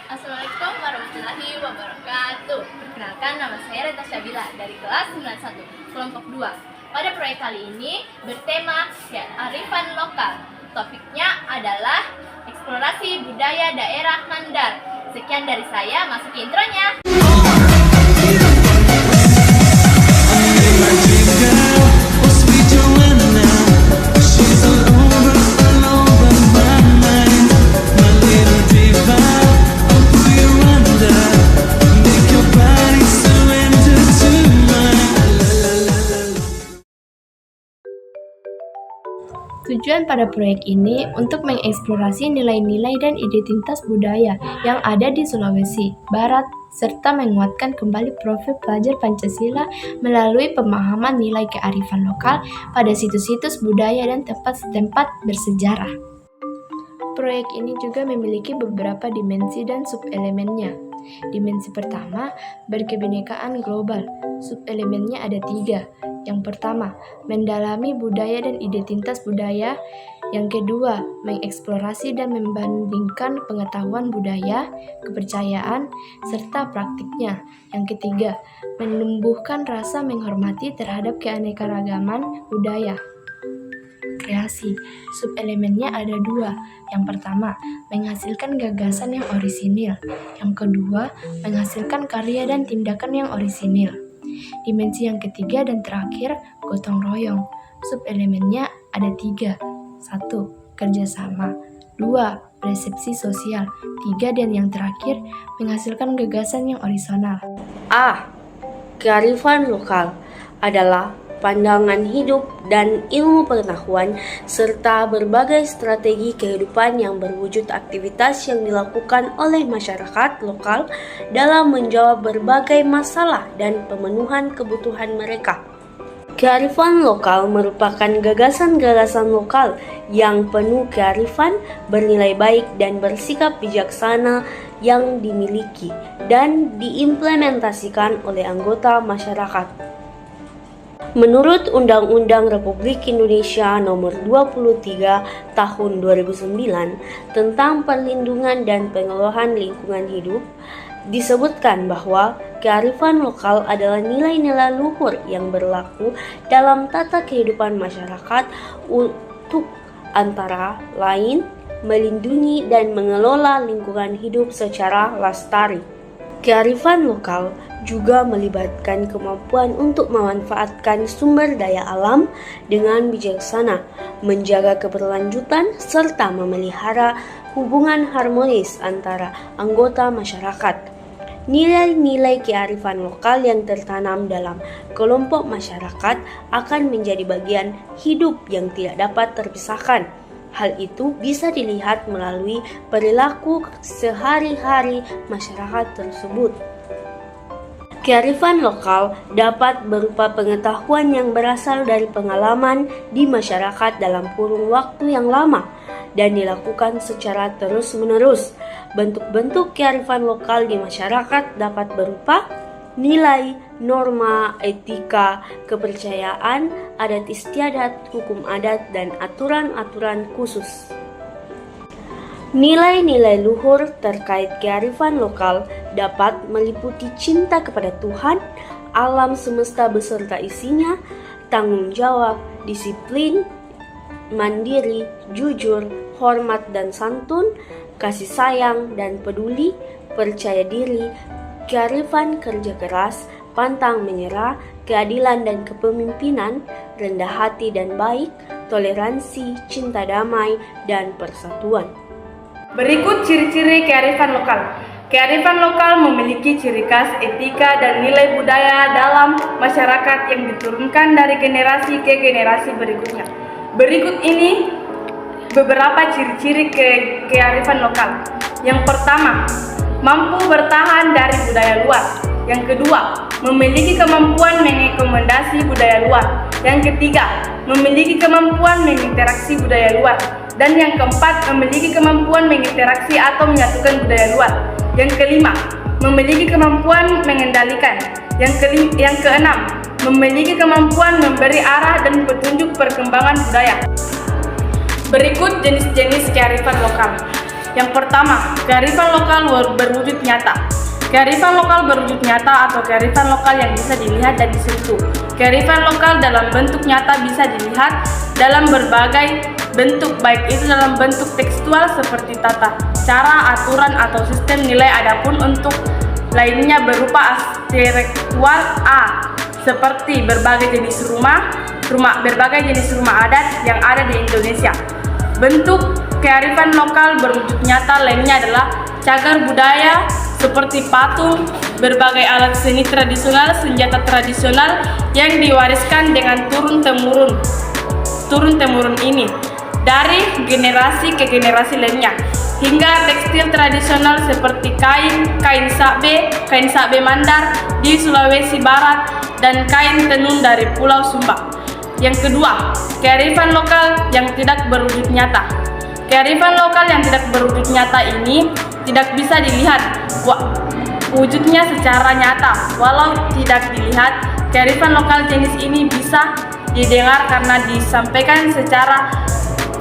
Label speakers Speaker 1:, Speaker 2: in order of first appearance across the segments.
Speaker 1: Assalamualaikum warahmatullahi wabarakatuh. Perkenalkan, nama saya Reta Syabila dari kelas 91, kelompok 2. Pada proyek kali ini bertema kearifan lokal. Topiknya adalah eksplorasi budaya daerah Mandar. Sekian dari saya, masuk ke intronya. Tujuan pada proyek ini untuk mengeksplorasi nilai-nilai dan identitas budaya yang ada di Sulawesi Barat, serta menguatkan kembali profil pelajar Pancasila melalui pemahaman nilai kearifan lokal pada situs-situs budaya dan tempat-tempat bersejarah. Proyek ini juga memiliki beberapa dimensi dan subelemennya. Dimensi pertama, berkebinekaan global. Subelemennya ada 3. Yang pertama, mendalami budaya dan identitas budaya. Yang kedua, mengeksplorasi dan membandingkan pengetahuan budaya, kepercayaan, serta praktiknya. Yang ketiga, menumbuhkan rasa menghormati terhadap keanekaragaman budaya. Kreasi, subelemennya ada 2. Yang pertama, menghasilkan gagasan yang orisinil. Yang kedua, menghasilkan karya dan tindakan yang orisinil. Dimensi yang ketiga dan terakhir, gotong royong. Subelemennya ada 3. 1. Kerjasama. 2. Persepsi sosial. 3. Dan yang terakhir, menghasilkan gagasan yang horizontal.
Speaker 2: A. Kearifan lokal adalah pandangan hidup dan ilmu pengetahuan serta berbagai strategi kehidupan yang berwujud aktivitas yang dilakukan oleh masyarakat lokal dalam menjawab berbagai masalah dan pemenuhan kebutuhan mereka. Kearifan lokal merupakan gagasan-gagasan lokal yang penuh kearifan, bernilai baik dan bersikap bijaksana yang dimiliki dan diimplementasikan oleh anggota masyarakat. Menurut Undang-Undang Republik Indonesia Nomor 23 Tahun 2009 tentang Perlindungan dan Pengelolaan Lingkungan Hidup, disebutkan bahwa kearifan lokal adalah nilai-nilai luhur yang berlaku dalam tata kehidupan masyarakat untuk antara lain melindungi dan mengelola lingkungan hidup secara lestari. Kearifan lokal juga melibatkan kemampuan untuk memanfaatkan sumber daya alam dengan bijaksana, menjaga keberlanjutan, serta memelihara hubungan harmonis antara anggota masyarakat. Nilai-nilai kearifan lokal yang tertanam dalam kelompok masyarakat akan menjadi bagian hidup yang tidak dapat terpisahkan. Hal itu bisa dilihat melalui perilaku sehari-hari masyarakat tersebut. Kearifan lokal dapat berupa pengetahuan yang berasal dari pengalaman di masyarakat dalam kurun waktu yang lama dan dilakukan secara terus-menerus. Bentuk-bentuk kearifan lokal di masyarakat dapat berupa nilai, norma, etika, kepercayaan, adat istiadat, hukum adat, dan aturan-aturan khusus. Nilai-nilai luhur terkait kearifan lokal dapat meliputi cinta kepada Tuhan, alam semesta beserta isinya, tanggung jawab, disiplin, mandiri, jujur, hormat dan santun, kasih sayang dan peduli, percaya diri, kearifan kerja keras, pantang menyerah, keadilan dan kepemimpinan, rendah hati dan baik, toleransi, cinta damai, dan persatuan.
Speaker 3: Berikut ciri-ciri kearifan lokal. Kearifan lokal memiliki ciri khas, etika, dan nilai budaya dalam masyarakat yang diturunkan dari generasi ke generasi berikutnya. Berikut ini beberapa ciri-ciri kearifan lokal. Yang pertama, mampu bertahan dari budaya luar. Yang kedua, memiliki kemampuan mengakomodasi budaya luar. Yang ketiga, memiliki kemampuan menginteraksi budaya luar. Dan yang keempat, memiliki kemampuan menginteraksi atau menyatukan budaya luar. Yang kelima, memiliki kemampuan mengendalikan. Yang keenam, memiliki kemampuan memberi arah dan petunjuk perkembangan budaya. Berikut jenis-jenis kearifan lokal. Yang pertama, kearifan lokal berwujud nyata. Kearifan lokal berwujud nyata atau kearifan lokal yang bisa dilihat dan disentuh. Kearifan lokal dalam bentuk nyata bisa dilihat dalam berbagai bentuk, baik itu dalam bentuk tekstual seperti tata cara, aturan, atau sistem nilai. Adapun untuk lainnya berupa intelektual seperti berbagai jenis berbagai jenis rumah adat yang ada di Indonesia. Bentuk kearifan lokal berwujud nyata lainnya adalah cagar budaya seperti patung, berbagai alat seni tradisional, senjata tradisional yang diwariskan dengan turun-temurun ini dari generasi ke generasi lainnya, hingga tekstil tradisional seperti kain sabe Mandar di Sulawesi Barat, dan kain tenun dari Pulau Sumba. Yang kedua, kearifan lokal yang tidak berwujud nyata. Kearifan lokal yang tidak berwujud nyata ini tidak bisa dilihat wujudnya secara nyata. Walau tidak dilihat, kearifan lokal jenis ini bisa didengar karena disampaikan secara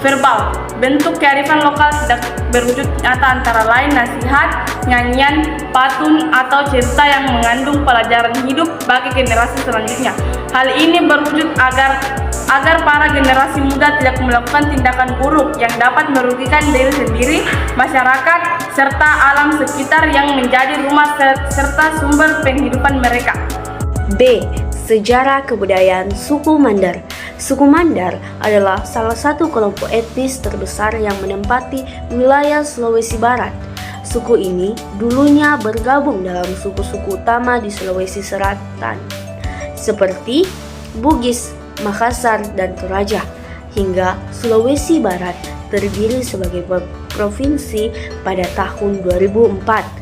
Speaker 3: verbal. Bentuk kearifan lokal tidak berwujud nyata antara lain nasihat, nyanyian, patung, atau cerita yang mengandung pelajaran hidup bagi generasi selanjutnya. Hal ini berwujud agar para generasi muda tidak melakukan tindakan buruk yang dapat merugikan diri sendiri, masyarakat, serta alam sekitar yang menjadi rumah serta sumber penghidupan mereka.
Speaker 2: B. Sejarah kebudayaan suku Mandar. Suku Mandar adalah salah satu kelompok etnis terbesar yang menempati wilayah Sulawesi Barat. Suku ini dulunya bergabung dalam suku-suku utama di Sulawesi Selatan, seperti Bugis, Makassar, dan Toraja. Hingga Sulawesi Barat terdiri sebagai provinsi pada tahun 2004.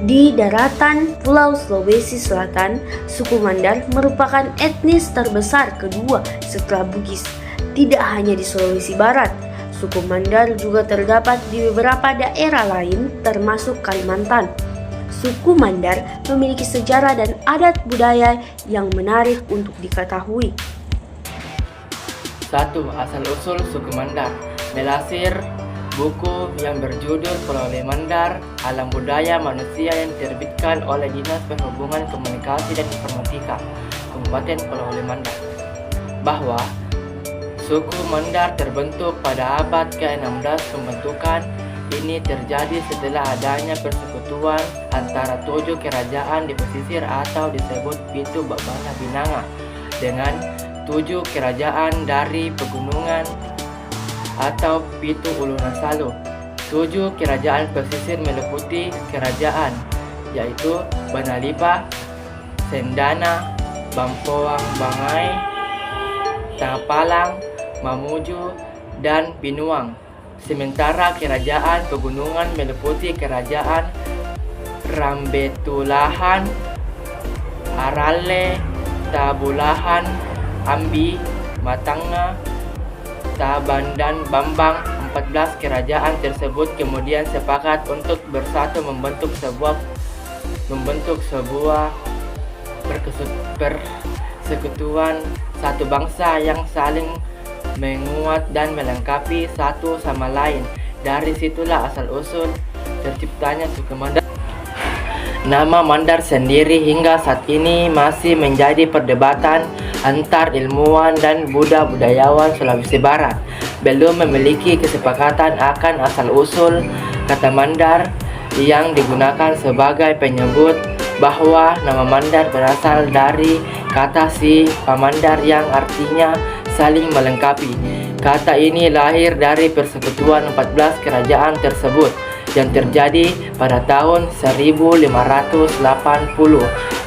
Speaker 2: Di daratan Pulau Sulawesi Selatan, suku Mandar merupakan etnis terbesar kedua setelah Bugis. Tidak hanya di Sulawesi Barat, suku Mandar juga terdapat di beberapa daerah lain termasuk Kalimantan. Suku Mandar memiliki sejarah dan adat budaya yang menarik untuk diketahui.
Speaker 4: 1. Asal-usul suku Mandar. Melansir buku yang berjudul Pulau Mandar, Alam Budaya Manusia yang diterbitkan oleh Dinas Perhubungan Komunikasi dan Informatika Kabupaten Pulau Mandar, bahwa suku Mandar terbentuk pada abad ke-16. Pembentukan ini terjadi setelah adanya persekutuan antara 7 kerajaan di pesisir atau disebut Pitu Babana Binanga dengan 7 kerajaan dari pegunungan atau Pitu Ulunasalu. 7 kerajaan pesisir meliputi kerajaan yaitu Banalipa, Sendana, Bampoang Bangai, Tapalang, Mamuju, dan Binuang. Sementara kerajaan pegunungan meliputi kerajaan Rambetulahan, Aralle, Tabulahan, Ambi, Matanga, Taban, dan Bambang. 14 kerajaan tersebut kemudian sepakat untuk bersatu membentuk sebuah persekutuan satu bangsa yang saling menguat dan melengkapi satu sama lain. Dari situlah asal-usul terciptanya suku Mandar. Nama Mandar sendiri hingga saat ini masih menjadi perdebatan antar ilmuwan dan budayawan Sulawesi Barat. Belum memiliki kesepakatan akan asal-usul kata Mandar yang digunakan sebagai penyebut bahwa nama Mandar berasal dari kata si Pamandar yang artinya saling melengkapi. Kata ini lahir dari persekutuan 14 kerajaan tersebut yang terjadi pada tahun 1580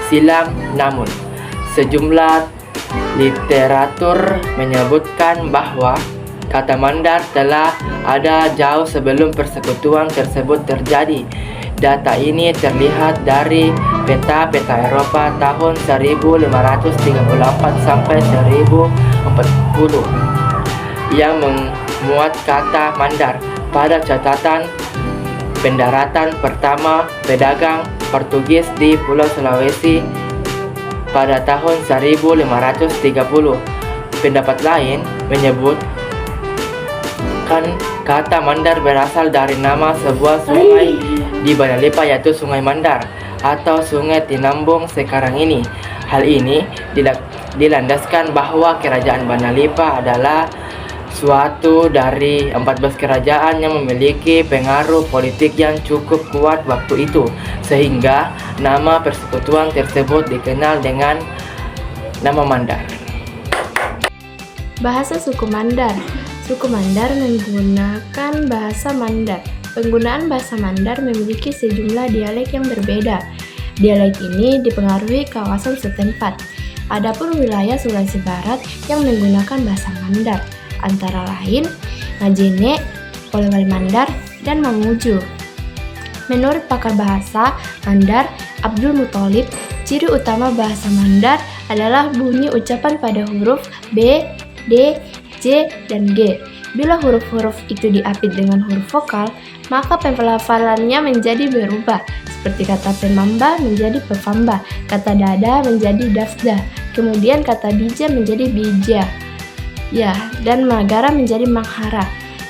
Speaker 4: silam. Namun, sejumlah literatur menyebutkan bahwa kata Mandar telah ada jauh sebelum persekutuan tersebut terjadi. Data ini terlihat dari peta-peta Eropa tahun 1534 sampai 1040 yang memuat kata Mandar. Pada catatan pendaratan pertama pedagang Portugis di Pulau Sulawesi pada tahun 1530. Pendapat lain menyebutkan Kata Mandar berasal dari nama sebuah sungai di Banalipa, yaitu Sungai Mandar atau Sungai Tinambung sekarang ini. Hal ini dilandaskan bahwa Kerajaan Banalipa adalah suatu dari 14 kerajaan yang memiliki pengaruh politik yang cukup kuat waktu itu, sehingga nama persekutuan tersebut dikenal dengan nama Mandar.
Speaker 1: Bahasa suku Mandar. Suku Mandar menggunakan bahasa Mandar. Penggunaan bahasa Mandar memiliki sejumlah dialek yang berbeda. Dialek ini dipengaruhi kawasan setempat. Adapun wilayah Sulawesi Barat yang menggunakan bahasa Mandar, antara lain Ngajene, Polewali Mandar, dan Mamuju. Menurut pakar bahasa Mandar, Abdul Muthalib, ciri utama bahasa Mandar adalah bunyi ucapan pada huruf B, D, C, dan G. Bila huruf-huruf itu diapit dengan huruf vokal, maka pelafalannya menjadi berubah, seperti kata pemamba menjadi pefamba, kata dada menjadi dafda, kemudian kata bija menjadi bija, ya, dan magara menjadi manghara.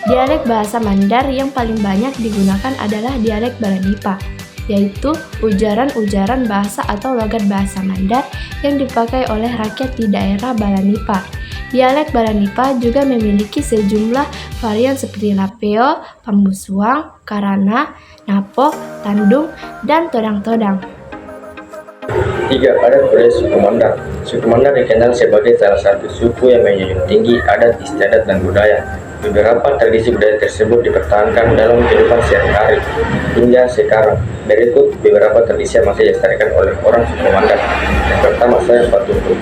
Speaker 1: Dialek bahasa Mandar yang paling banyak digunakan adalah dialek Banalipa, yaitu ujaran-ujaran bahasa atau logat bahasa Mandar yang dipakai oleh rakyat di daerah Banalipa. Dialek Banalipa juga memiliki sejumlah varian seperti Lapeo, Pambusuang, Karana, Napo, Tandung, dan Todang-Todang.
Speaker 5: 3. Adat budaya suku Mandar. Suku Mandar dikenal sebagai salah satu suku yang menjunjung tinggi adat istiadat dan budaya. Beberapa tradisi budaya tersebut dipertahankan dalam kehidupan sehari-hari hingga sekarang. Berikut beberapa tradisi yang masih dilestarikan oleh orang suku Mandar. Yang pertama, Sayam Patudu.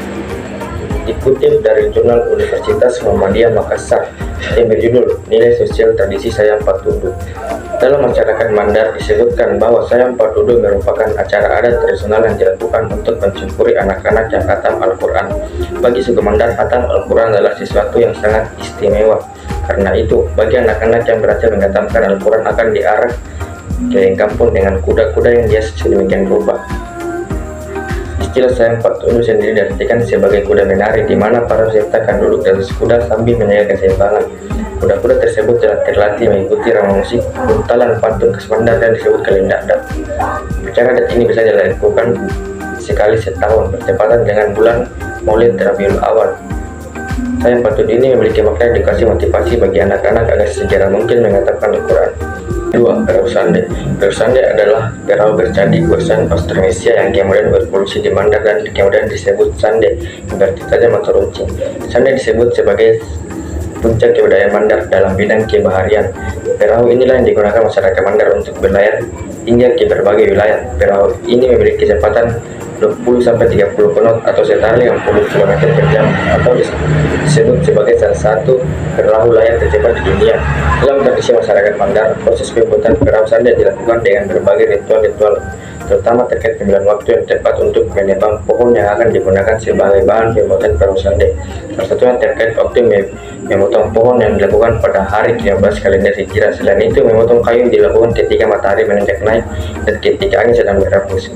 Speaker 5: Dikutip dari Jurnal Universitas Muhammadiyah Makassar yang berjudul Nilai Sosial Tradisi Sayam Patudu. Dalam masyarakat Mandar disebutkan bahwa Sayam Patudu merupakan acara adat tradisional yang dilakukan untuk mensyukuri anak-anak yang khatam Al-Quran. Bagi suku Mandar, khatam Al-Quran adalah sesuatu yang sangat istimewa. Karena itu, bagi anak-anak yang berhasil menghatamkan Al-Quran akan diarak keliling kampung dengan kuda-kuda yang dihias sedemikian rupa. Istilah Sayam Patudu sendiri diartikan sebagai kuda menari, di mana para peserta akan duduk di atas kuda sambil menjaga keseimbangan. Kuda-kuda tersebut telah terlatih mengikuti irama musik buntalan pantun khas Mandar dan disebut kalendada. Acara adat ini bisa dilakukan sekali setahun, bertepatan dengan bulan Maulid Rabiul Awal. Sayam Patudu ini memiliki makna edukasi motivasi bagi anak-anak agar sejarah mungkin mengatakan Al-Quran. 2. Berau Sande. Berau Sande adalah berau bercandi kursaan Austronesia yang kemudian berevolusi di Mandar dan kemudian disebut Sande, berarti saja motor runcing. Sande disebut sebagai puncak kebudayaan Mandar dalam bidang kebaharian. Berau inilah yang digunakan masyarakat Mandar untuk berlayar hingga ke berbagai wilayah. Berau ini memiliki kecepatan 20-30 knot atau setara 50 km per jam, atau disebut sebagai salah satu perahu layar tercepat di dunia. Dalam tradisi masyarakat Mandar, proses pembuatan perahu Sande dilakukan dengan berbagai ritual-ritual, terutama terkait pemilihan waktu yang tepat untuk menebang pohon yang akan digunakan sebagai bahan pembuatan perahu Sande. Salah satunya terkait waktu memotong pohon yang dilakukan pada hari 15 kalender Hijrah. Selain itu, memotong kayu dilakukan ketika matahari menanjak naik dan ketika angin sedang berhembus.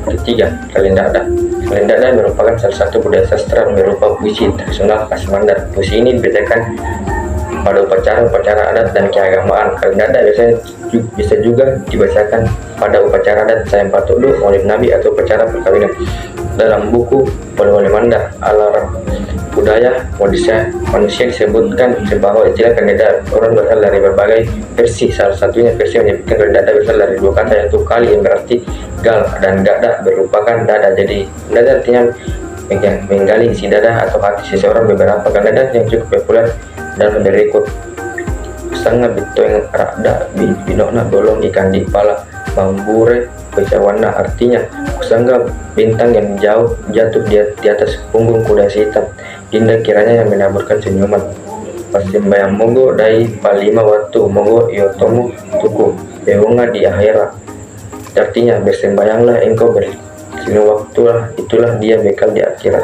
Speaker 5: Ketiga, kalendada. Kalendada merupakan salah satu budaya sastra berupa puisi tradisional khas Mandar. Puisi ini dibacakan pada upacara-upacara adat dan keagamaan. Kalendada bisa juga dibacakan pada upacara adat Sayam Patudu, Maulid Nabi, atau upacara perkawinan. Dalam buku Polewali Mandar, Alarm Budaya Manusia disebutkan bahwa istilah kalendada orang berasal dari berbagai versi. Salah satunya versi menyebutkan kalendada berasal dari dua kata, yaitu kali yang berarti gal dan gada berupakan dada. Jadi dada artinya menggali isi dada atau hati seseorang. Beberapa kalendada yang cukup populer dalam berikut: Sanga bitoeng rada binokna bolong ikan di pala mambure pecawana, artinya kusangga bintang yang jauh jatuh di atas punggung kuda hitam. Dinda kiranya yang menaburkan senyuman. Pasimbayang mogo dai palima waktu mogo iotomu tuku bewonga di akhirat. Artinya bersembayanglah engkau bersinu waktulah, itulah dia bekal di akhirat.